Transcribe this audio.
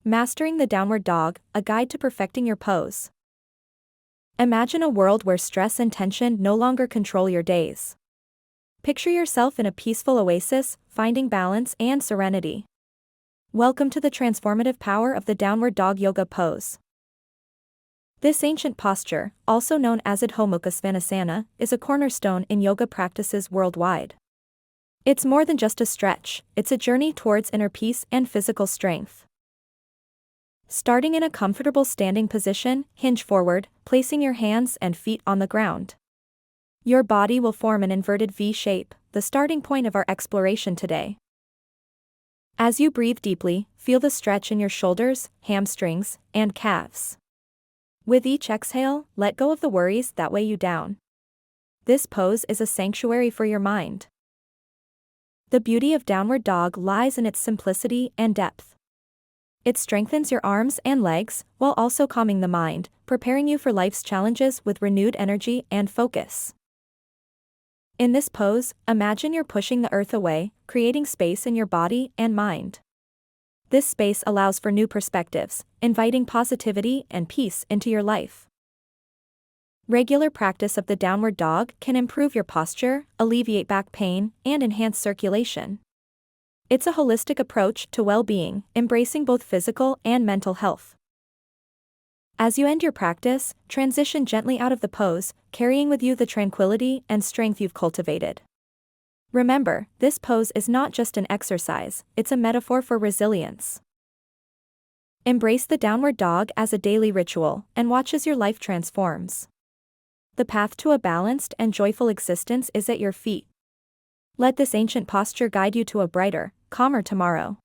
Mastering the downward dog, a guide to perfecting your pose. Imagine a world where stress and tension no longer control your days. Picture yourself in a peaceful oasis, finding balance and serenity. Welcome to the transformative power of the downward dog yoga pose. This ancient posture, also known as Adho Mukha Svanasana, is a cornerstone in yoga practices worldwide. It's more than just a stretch, it's a journey towards inner peace and physical strength. Starting in a comfortable standing position, hinge forward, placing your hands and feet on the ground. Your body will form an inverted V shape, the starting point of our exploration today. As you breathe deeply, feel the stretch in your shoulders, hamstrings, and calves. With each exhale, let go of the worries that weigh you down. This pose is a sanctuary for your mind. The beauty of downward dog lies in its simplicity and depth. It strengthens your arms and legs, while also calming the mind, preparing you for life's challenges with renewed energy and focus. In this pose, imagine you're pushing the earth away, creating space in your body and mind. This space allows for new perspectives, inviting positivity and peace into your life. Regular practice of the downward dog can improve your posture, alleviate back pain, and enhance circulation. It's a holistic approach to well-being, embracing both physical and mental health. As you end your practice, transition gently out of the pose, carrying with you the tranquility and strength you've cultivated. Remember, this pose is not just an exercise, it's a metaphor for resilience. Embrace the downward dog as a daily ritual, and watch as your life transforms. The path to a balanced and joyful existence is at your feet. Let this ancient posture guide you to a brighter, calmer tomorrow.